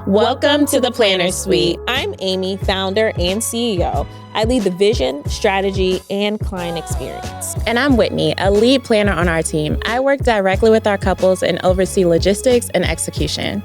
Welcome to the Planner Suite. I'm Amy, founder and CEO. I lead the vision, strategy, and client experience. And I'm Whitney, a lead planner on our team. I work directly with our couples and oversee logistics and execution.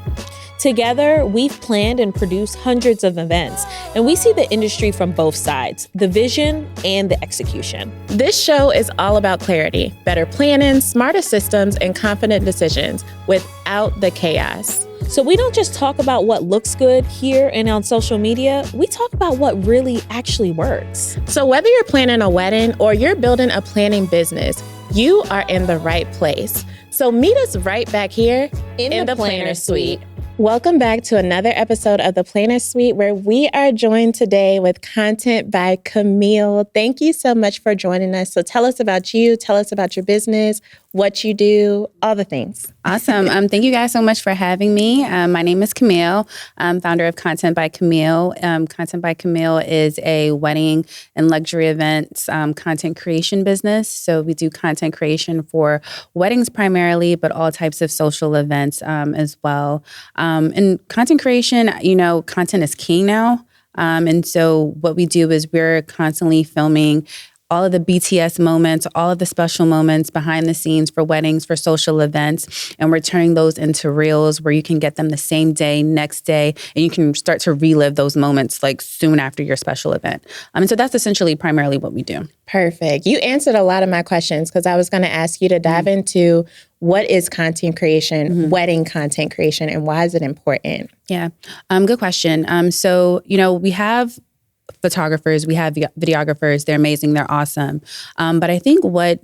Together, we've planned and produced hundreds of events, and we see the industry from both sides, the vision and the execution. This show is all about clarity, better planning, smarter systems, and confident decisions without the chaos. So we don't just talk about what looks good here and on social media, we talk about what really actually works. So whether you're planning a wedding or you're building a planning business, you are in the right place. So meet us right back here in the Planner Suite. Welcome back to another episode of the Planner Suite, where we are joined today with content by Camille. Thank you so much for joining us. So tell us about you, tell us about your business, what you do, all the things. Awesome. Thank you guys so much for having me. My name is Camille. I'm founder of Content by Camille. Content by Camille is a wedding and luxury events content creation business. So we do content creation for weddings primarily, but all types of social events as well. And content creation, content is king now. And so what we do is we're constantly filming all of the BTS moments, all of the special moments behind the scenes for weddings, for social events. And we're turning those into reels where you can get them the same day, next day, and you can start to relive those moments like soon after your special event. And so that's essentially primarily what we do. Perfect. You answered a lot of my questions because I was going to ask you to dive into what is content creation, wedding content creation, and why is it important? Yeah, good question. So, we have photographers, we have videographers, they're amazing, they're awesome. But I think what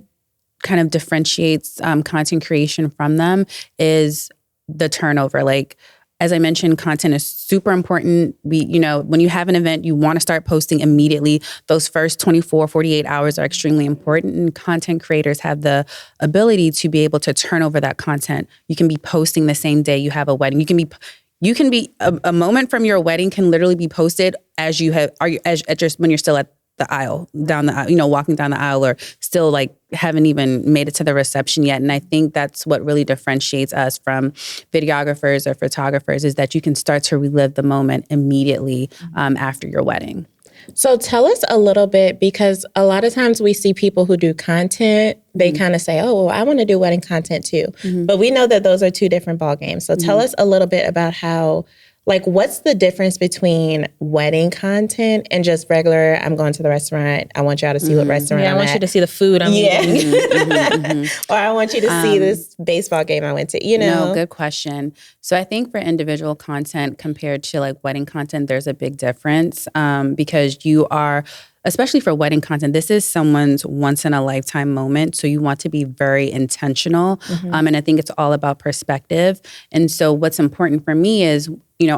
kind of differentiates content creation from them is the turnover. Like, as I mentioned, content is super important. When you have an event, you want to start posting immediately. Those first 24, 48 hours are extremely important. And content creators have the ability to be able to turn over that content. You can be posting the same day you have a wedding. You can be a moment from your wedding can literally be posted as you have when you're still at the aisle, down the aisle, walking down the aisle, or still like haven't even made it to the reception yet. And I think that's what really differentiates us from videographers or photographers, is that you can start to relive the moment immediately after your wedding. So tell us a little bit, because a lot of times we see people who do content, they kind of say, oh, well, I want to do wedding content too. But we know that those are two different ball games. So tell us a little bit about how, what's the difference between wedding content and just regular, I'm going to the restaurant, I want y'all to see what restaurant I'm I want at. you to see the food I'm eating. Or I want you to see this baseball game I went to, No, good question. So I think for individual content compared to wedding content, there's a big difference because you are, especially for wedding content, this is someone's once in a lifetime moment. So you want to be very intentional. And I think it's all about perspective. And so what's important for me is,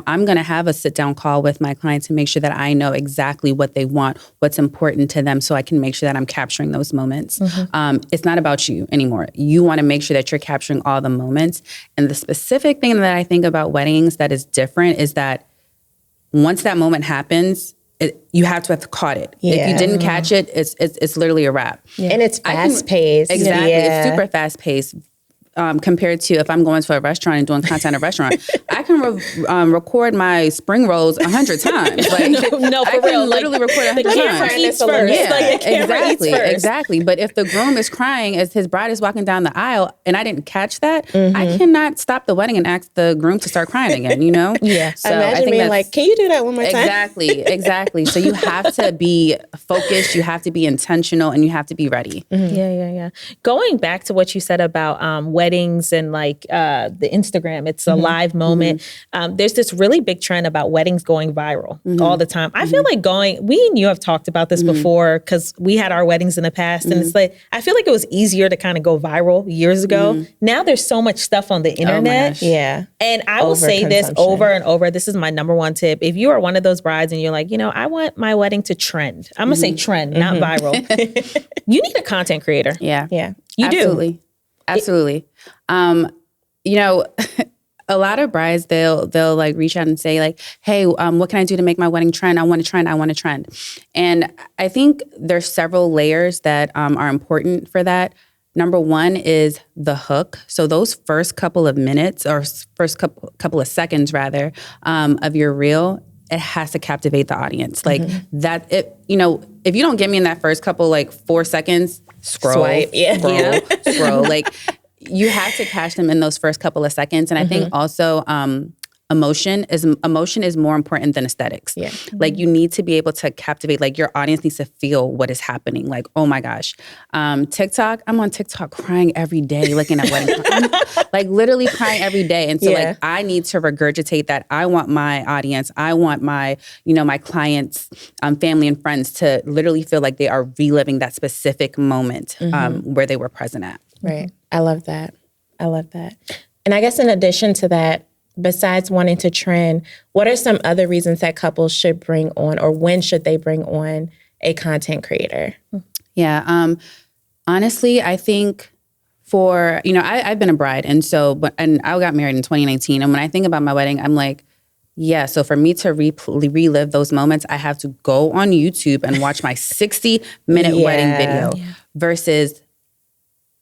I'm going to have a sit down call with my clients to make sure that I know exactly what they want, what's important to them, so I can make sure that I'm capturing those moments. It's not about you anymore. You want to make sure that you're capturing all the moments. And the specific thing that I think about weddings that is different is that once that moment happens, you have to have caught it. Yeah. If you didn't catch it, it's literally a wrap. Yeah. And it's fast paced. Exactly. Yeah. It's super fast paced. Compared to if I'm going to a restaurant and doing content at a restaurant, I can record my spring rolls 100 times. For real. I can literally record 100 times. Eats first. Yeah, exactly. But if the groom is crying as his bride is walking down the aisle and I didn't catch that, I cannot stop the wedding and ask the groom to start crying again, Yeah. So imagine being can you do that one more time? Exactly. So you have to be focused, you have to be intentional, and you have to be ready. Yeah. Going back to what you said about weddings and the Instagram, it's a live moment. There's this really big trend about weddings going viral all the time. I feel like we and you have talked about this before because we had our weddings in the past, and it's I feel like it was easier to kind of go viral years ago. Now there's so much stuff on the internet. And I will say this over and over. This is my number one tip. If you are one of those brides and you're like, I want my wedding to trend. I'm gonna say trend, not viral. You need a content creator. Yeah. You do. Absolutely. A lot of brides, they'll reach out and say hey, what can I do to make my wedding trend? I want to trend. And I think there's several layers that are important for that. Number one is the hook. So those first couple of minutes or first couple of seconds rather of your reel, it has to captivate the audience. Like that, if you don't get me in that first couple, like 4 seconds, scroll. Like you have to catch them in those first couple of seconds. And I think also, emotion is more important than aesthetics. Yeah. Like you need to be able to captivate, like your audience needs to feel what is happening. Like, oh my gosh. TikTok, I'm on TikTok crying every day, looking at wedding. I'm like literally crying every day. And so like I need to regurgitate that. I want my audience, I want my, my clients, family and friends to literally feel like they are reliving that specific moment where they were present at. Right. I love that. And I guess in addition to that, besides wanting to trend, what are some other reasons that couples should bring on, or when should they bring on a content creator? Yeah. Honestly, I think for, I've been a bride. And I got married in 2019. And when I think about my wedding, I'm like, yeah, so for me to relive those moments, I have to go on YouTube and watch my 60-minute wedding video versus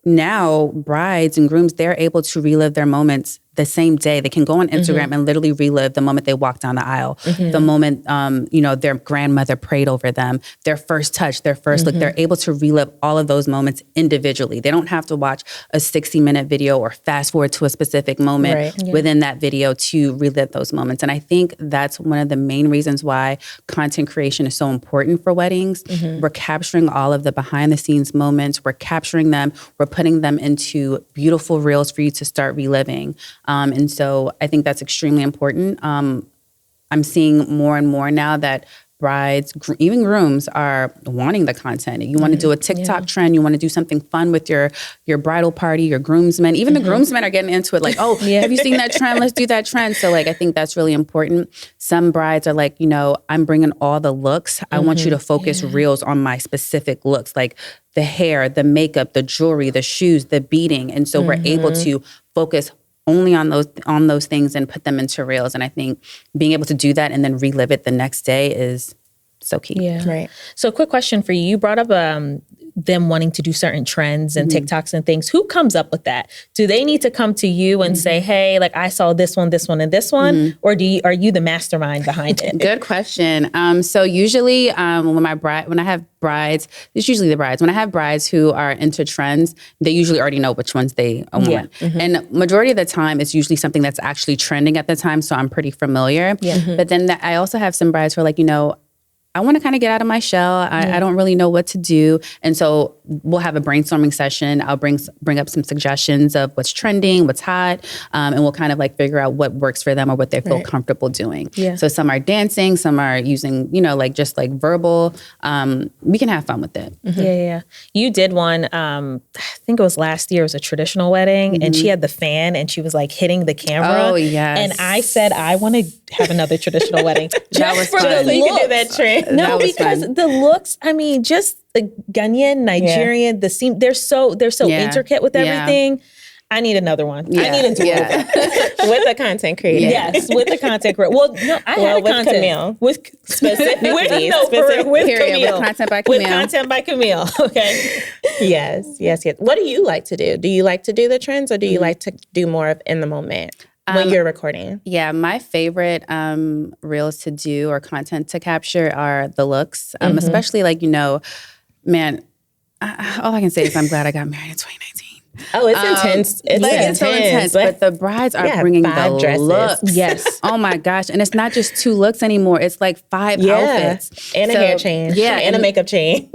now brides and grooms, they're able to relive their moments the same day. They can go on Instagram and literally relive the moment they walked down the aisle, the moment, their grandmother prayed over them, their first touch, their first look. They're able to relive all of those moments individually. They don't have to watch a 60-minute video or fast forward to a specific moment within that video to relive those moments. And I think that's one of the main reasons why content creation is so important for weddings. We're capturing all of the behind the scenes moments. We're capturing them. We're putting them into beautiful reels for you to start reliving. And so I think that's extremely important. I'm seeing more and more now that brides, even grooms, are wanting the content. You want to do a TikTok trend. You want to do something fun with your bridal party, your groomsmen. Even the groomsmen are getting into it. Like, oh, have you seen that trend? Let's do that trend. So like, I think that's really important. Some brides are like, I'm bringing all the looks. I want you to focus reels on my specific looks, like the hair, the makeup, the jewelry, the shoes, the beading. And so we're able to focus only on those things and put them into reels. And I think being able to do that and then relive it the next day is so key. Yeah. Right. So quick question for you. You brought up them wanting to do certain trends and TikToks and things. Who comes up with that? Do they need to come to you and say, hey, like I saw this one, and this one? Or are you the mastermind behind it? Good question. So usually when I have brides, it's usually the brides. When I have brides who are into trends, they usually already know which ones they want. And majority of the time, it's usually something that's actually trending at the time. So I'm pretty familiar. But then I also have some brides who are like, I want to kind of get out of my shell. I don't really know what to do. And so we'll have a brainstorming session. I'll bring up some suggestions of what's trending, what's hot, and we'll kind of like figure out what works for them or what they feel comfortable doing. Yeah. So some are dancing, some are using, just like verbal. We can have fun with it. Yeah. You did one, I think it was last year, it was a traditional wedding, and she had the fan and she was like hitting the camera. Oh, yes. And I said, I want to have another traditional wedding. That was for fun. the So you can do that trend. No, because the looks, just the Ghanaian, Nigerian, the seam, they're so intricate with everything. I need another one. I need a do-over. With a content creator. Yes, with a content creator. Well, no, I had a with content. Camille. Specifically. With Camille. Camille. With content by Camille. With content by Camille. Okay. Yes. What do you like to do? Do you like to do the trends, or do you like to do more of in the moment when you're recording? Yeah, my favorite reels to do or content to capture are the looks, especially like, man, all I can say is I'm glad I got married in 2019. Oh, it's intense. It's so intense. But the brides are bringing the dresses. looks. Yes. Oh my gosh. And it's not just 2 looks anymore. It's like 5 outfits. And a hair change. Yeah. And a makeup change.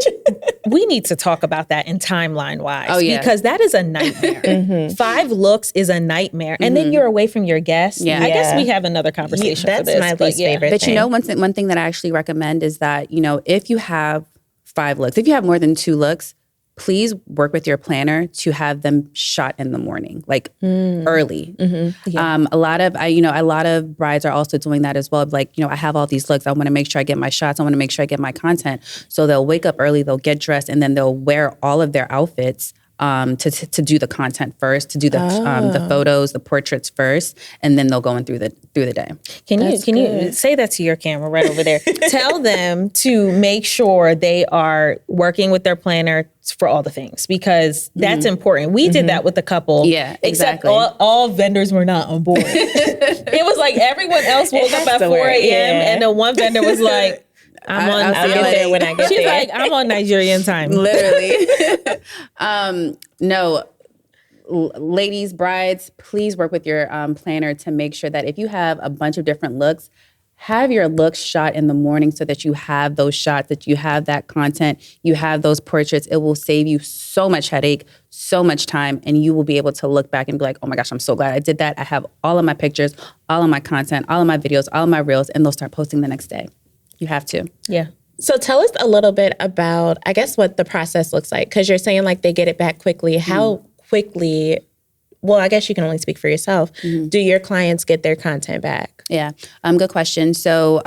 We need to talk about that in timeline-wise. Oh, yeah. Because that is a nightmare. 5 looks is a nightmare. And then you're away from your guests. Yeah. I guess we have another conversation for this. That's my least favorite But thing. one thing that I actually recommend is that, if you have 5 looks, if you have more than 2 looks, please work with your planner to have them shot in the morning, like early. A lot of brides are also doing that as well. Like, I have all these looks. I want to make sure I get my shots. I want to make sure I get my content. So they'll wake up early, they'll get dressed, and then they'll wear all of their outfits to do the content first, to do the photos, the portraits first, and then they'll go in through the day. Can you say that to your camera right over there? Tell them to make sure they are working with their planner for all the things, because that's important. We did that with the couple. Yeah, exactly. Except all vendors were not on board. It was like everyone else woke up at 4 a.m. and the one vendor was like, I'll get there when I get there. She's like, I'm on Nigerian time. Literally. No, ladies, brides, please work with your planner to make sure that if you have a bunch of different looks, have your looks shot in the morning so that you have those shots, that you have that content, you have those portraits. It will save you so much headache, so much time, and you will be able to look back and be like, oh my gosh, I'm so glad I did that. I have all of my pictures, all of my content, all of my videos, all of my reels, and they'll start posting the next day. You have to. Yeah. So tell us a little bit about, I guess, what the process looks like, because you're saying like they get it back quickly. How quickly, well, I guess you can only speak for yourself, do your clients get their content back? Yeah, good question. So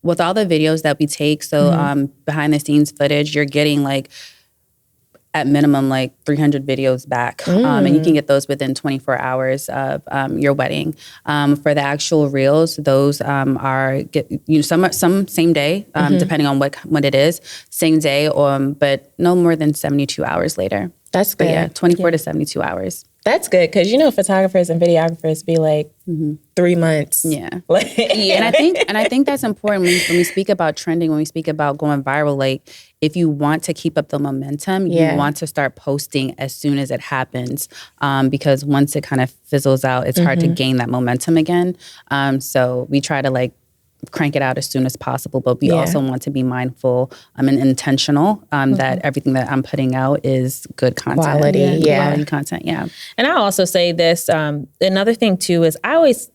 with all the videos that we take, behind the scenes footage, you're getting like at minimum like 300 videos back. And you can get those within 24 hours of your wedding. For the actual reels, those are some same day, depending on what it is, same day, but no more than 72 hours later. That's good. But yeah, 24 to 72 hours. That's good, because photographers and videographers be like 3 months. Yeah. And I think that's important when we speak about trending, when we speak about going viral. Like, if you want to keep up the momentum, you want to start posting as soon as it happens, because once it kind of fizzles out, it's hard to gain that momentum again. So we try to like crank it out as soon as possible, but we also want to be mindful and intentional that everything that I'm putting out is good content. Quality content, And I also say this, another thing too is I always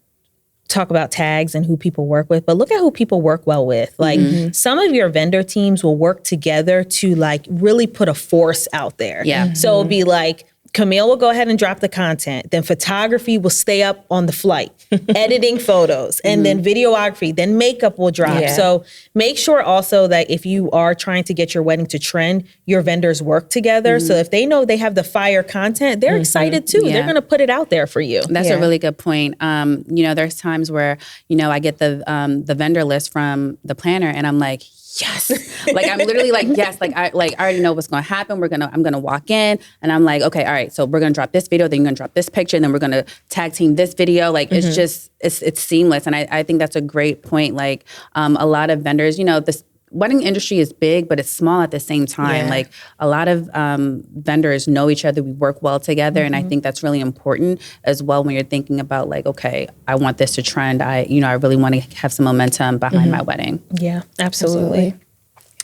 talk about tags and who people work with, but look at who people work well with. Like some of your vendor teams will work together to like really put a force out there. Yeah. So it'll be like, Camille will go ahead and drop the content. Then photography will stay up on the flight, editing photos, and then videography, then makeup will drop. Yeah. So make sure also that if you are trying to get your wedding to trend, your vendors work together. So if they know they have the fire content, they're excited too. Yeah. They're going to put it out there for you. That's a really good point. There's times where, I get the vendor list from the planner and I'm like, yes. Like, I'm literally like, yes, I already know what's going to happen. I'm going to walk in and I'm like, okay, all right. So we're going to drop this video, then you're going to drop this picture, and then we're going to tag team this video. Like, it's just, it's seamless. And I think that's a great point. Like, a lot of vendors, this wedding industry is big, but it's small at the same time. Yeah. Like, a lot of vendors know each other. We work well together. And I think that's really important as well when you're thinking about like, okay, I want this to trend. I really want to have some momentum behind my wedding. Yeah, absolutely.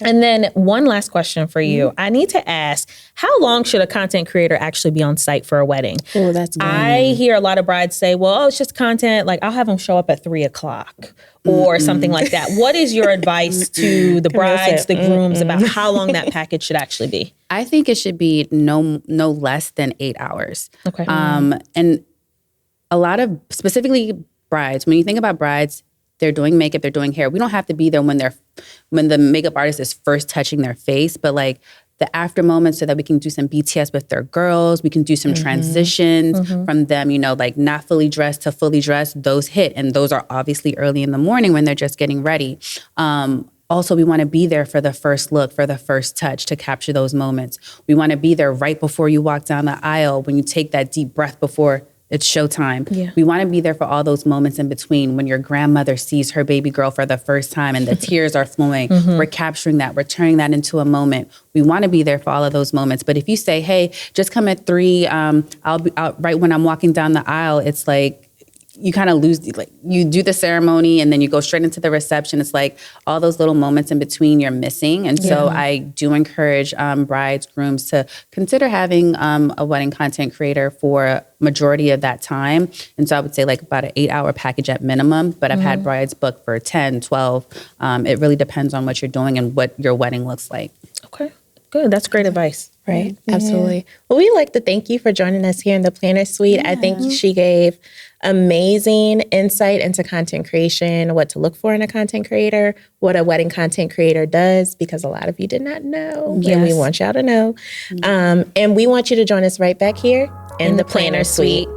And then one last question for you. I need to ask, how long should a content creator actually be on site for a wedding? Oh, that's good. I hear a lot of brides say, well, it's just content. Like, I'll have them show up at 3:00 or something like that. What is your advice to the brides, the grooms, about how long that package should actually be? I think it should be no less than 8 hours. Okay. And a lot of, specifically brides, when you think about brides, they're doing makeup, they're doing hair. We don't have to be there when the makeup artist is first touching their face, but like the after moments so that we can do some BTS with their girls. We can do some transitions from them, like not fully dressed to fully dressed. Those hit, and those are obviously early in the morning when they're just getting ready. Also, we want to be there for the first look, for the first touch, to capture those moments. We want to be there right before you walk down the aisle, when you take that deep breath before it's showtime. Yeah. We want to be there for all those moments in between, when your grandmother sees her baby girl for the first time and the tears are flowing. We're capturing that. We're turning that into a moment. We want to be there for all of those moments. But if you say, hey, just come at 3, I'll be out right when I'm walking down the aisle, it's like, you kind of lose, like, you do the ceremony and then you go straight into the reception. It's like all those little moments in between you're missing. And so I do encourage brides, grooms to consider having a wedding content creator for majority of that time. And so I would say like about an 8-hour package at minimum, but I've had brides book for 10, 12. It really depends on what you're doing and what your wedding looks like. Okay. Good. That's great advice. Right. Absolutely. Well, we'd like to thank you for joining us here in the Planner Suite. I think she gave amazing insight into content creation, what to look for in a content creator, what a wedding content creator does, because a lot of you did not know. And we want y'all to know. And we want you to join us right back here in the Planner Suite.